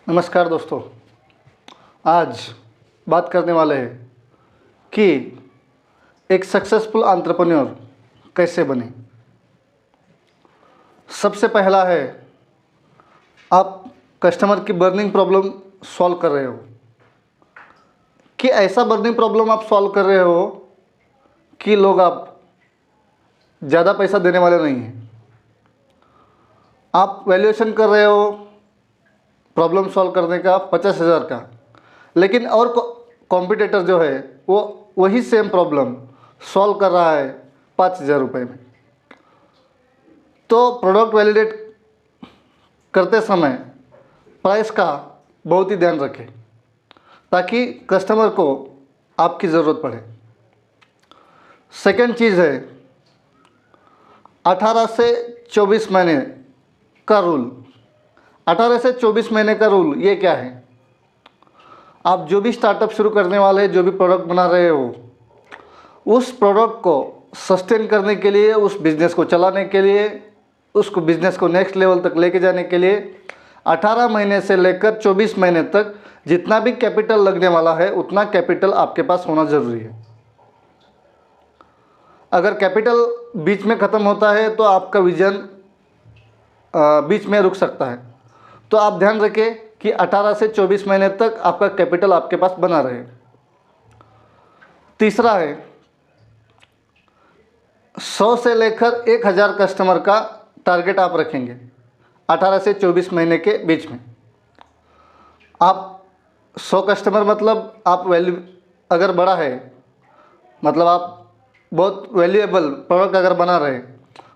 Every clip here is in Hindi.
नमस्कार दोस्तों। आज बात करने वाले हैं कि एक सक्सेसफुल एंटरप्रेन्योर कैसे बने। सबसे पहला है, आप कस्टमर की बर्निंग प्रॉब्लम सॉल्व कर रहे हो कि ऐसा बर्निंग प्रॉब्लम आप सॉल्व कर रहे हो कि लोग आप ज़्यादा पैसा देने वाले नहीं हैं। आप वैल्यूएशन कर रहे हो प्रॉब्लम सॉल्व करने का 50,000 का, लेकिन और कॉम्पिटिटर जो है वो वही सेम प्रॉब्लम सॉल्व कर रहा है 5,000 रुपये में। तो प्रोडक्ट वैलिडेट करते समय प्राइस का बहुत ही ध्यान रखें ताकि कस्टमर को आपकी ज़रूरत पड़े। सेकंड चीज़ है 18 से 24 महीने का रूल। 18 से 24 महीने का रूल ये क्या है? आप जो भी स्टार्टअप शुरू करने वाले, जो भी प्रोडक्ट बना रहे हो, उस प्रोडक्ट को सस्टेन करने के लिए, उस बिज़नेस को चलाने के लिए, उसको बिज़नेस को नेक्स्ट लेवल तक लेके जाने के लिए 18 महीने से लेकर 24 महीने तक जितना भी कैपिटल लगने वाला है उतना कैपिटल आपके पास होना ज़रूरी है। अगर कैपिटल बीच में ख़त्म होता है तो आपका विजन बीच में रुक सकता है। तो आप ध्यान रखें कि 18 से 24 महीने तक आपका कैपिटल आपके पास बना रहे। तीसरा है 100 से लेकर 1,000 कस्टमर का टारगेट आप रखेंगे 18 से 24 महीने के बीच में। आप 100 कस्टमर मतलब आप वैल्यू अगर बड़ा है, मतलब आप बहुत वैल्यूएबल प्रोडक्ट अगर बना रहे,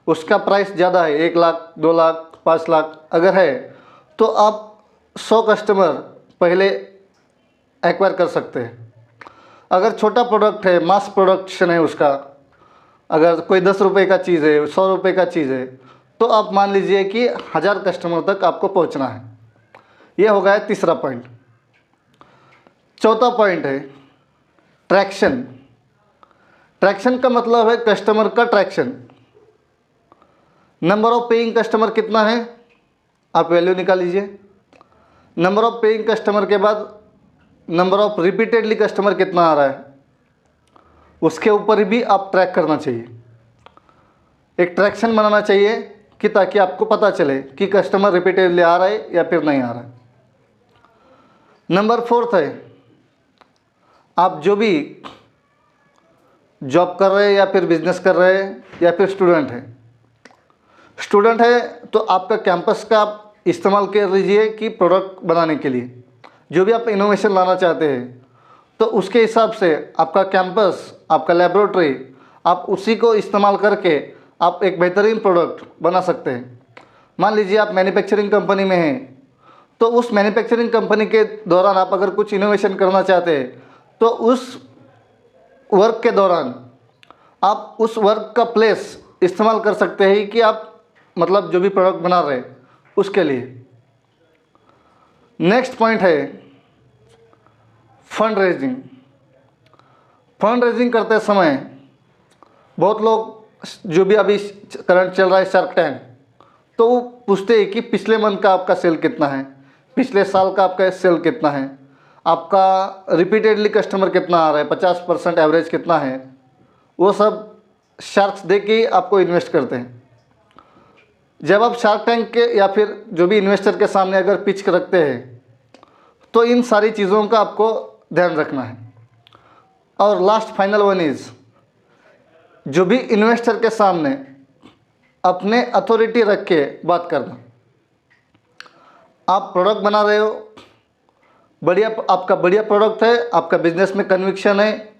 उसका प्राइस ज़्यादा है, 1 लाख, 2 लाख, 5 लाख अगर है, तो आप 100 कस्टमर पहले एक्वायर कर सकते हैं। अगर छोटा प्रोडक्ट है, मास प्रोडक्शन है उसका, अगर कोई 10 रुपये का चीज़ है, 100 रुपये का चीज़ है, तो आप मान लीजिए कि 1,000 कस्टमर तक आपको पहुंचना है। ये हो गया तीसरा पॉइंट। चौथा पॉइंट है ट्रैक्शन। ट्रैक्शन का मतलब है कस्टमर का traction. Number of paying customer कितना है, आप वैल्यू निकाल लीजिए। नंबर ऑफ पेइंग कस्टमर के बाद नंबर ऑफ रिपीटेडली कस्टमर कितना आ रहा है, उसके ऊपर भी आप ट्रैक करना चाहिए। एक ट्रैक्शन बनाना चाहिए कि ताकि आपको पता चले कि कस्टमर रिपीटेडली आ रहा है या फिर नहीं आ रहा है। नंबर 4 है, आप जो भी जॉब कर रहे हैं या फिर बिजनेस कर रहे हैं या फिर स्टूडेंट है तो आपका कैंपस का आप इस्तेमाल कर लीजिए कि प्रोडक्ट बनाने के लिए जो भी आप इनोवेशन लाना चाहते हैं, तो उसके हिसाब से आपका कैंपस, आपका लैबोरेटरी, आप उसी को इस्तेमाल करके आप एक बेहतरीन प्रोडक्ट बना सकते हैं। मान लीजिए आप मैन्युफैक्चरिंग कंपनी में हैं, तो उस मैन्युफैक्चरिंग कंपनी के दौरान आप अगर कुछ इनोवेशन करना चाहते हैं तो उस वर्क के दौरान आप उस वर्क का प्लेस इस्तेमाल कर सकते हैं कि आप मतलब जो भी प्रोडक्ट बना रहे हैं उसके लिए। नेक्स्ट पॉइंट है फंड रेजिंग। फंड रेजिंग करते समय बहुत लोग, जो भी अभी करंट चल रहा है शार्क टैंक, तो वो पूछते हैं कि पिछले मंथ का आपका सेल कितना है, पिछले साल का आपका सेल कितना है, आपका रिपीटेडली कस्टमर कितना आ रहा है, 50% एवरेज कितना है। वो सब शार्क्स देख के आपको इन्वेस्ट करते हैं। जब आप शार्क टैंक के या फिर जो भी इन्वेस्टर के सामने अगर पिच रखते हैं तो इन सारी चीज़ों का आपको ध्यान रखना है। और लास्ट फाइनल वन इज़, जो भी इन्वेस्टर के सामने अपने अथॉरिटी रख के बात करना। आप प्रोडक्ट बना रहे हो, बढ़िया, आपका बढ़िया प्रोडक्ट है, आपका बिजनेस में कन्विक्शन है,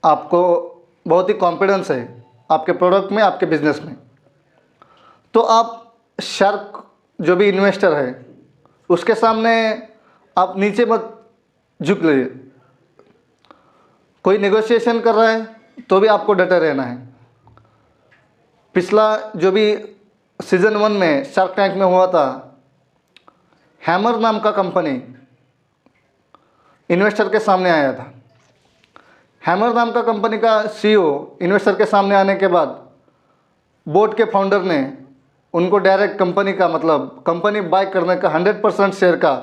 आपको बहुत ही कॉन्फिडेंस है आपके प्रोडक्ट में, आपके बिजनेस में, तो आप शार्क जो भी इन्वेस्टर है उसके सामने आप नीचे मत झुक लीजिए। कोई नेगोशिएशन कर रहा है तो भी आपको डटे रहना है। पिछला जो भी सीज़न 1 में शार्क टैंक में हुआ था, हैमर नाम का कंपनी इन्वेस्टर के सामने आया था। हैमर नाम का कंपनी का CEO इन्वेस्टर के सामने आने के बाद बोर्ड के फाउंडर ने उनको डायरेक्ट कंपनी का मतलब कंपनी बाय करने का 100% शेयर का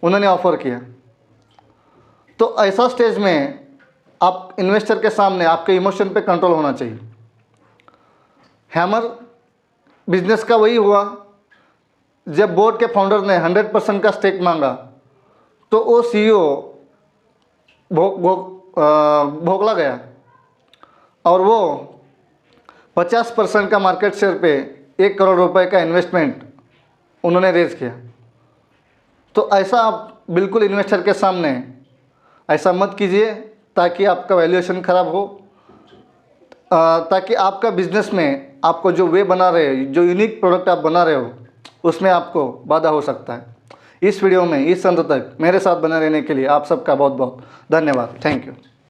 उन्होंने ऑफ़र किया। तो ऐसा स्टेज में आप इन्वेस्टर के सामने आपके इमोशन पे कंट्रोल होना चाहिए। हैमर बिजनेस का वही हुआ, जब बोर्ड के फाउंडर ने 100% का स्टेक मांगा तो वो सीईओ भोगला गया और वो 50% का मार्केट शेयर पे 1 करोड़ रुपए का इन्वेस्टमेंट उन्होंने रेज किया। तो ऐसा आप बिल्कुल इन्वेस्टर के सामने ऐसा मत कीजिए ताकि आपका वैल्यूएशन ख़राब हो, ताकि आपका बिजनेस में आपको जो वे बना रहे हो, जो यूनिक प्रोडक्ट आप बना रहे हो, उसमें आपको बाधा हो सकता है। इस वीडियो में इस अंत तक मेरे साथ बने रहने के लिए आप सबका बहुत बहुत धन्यवाद। Thank you.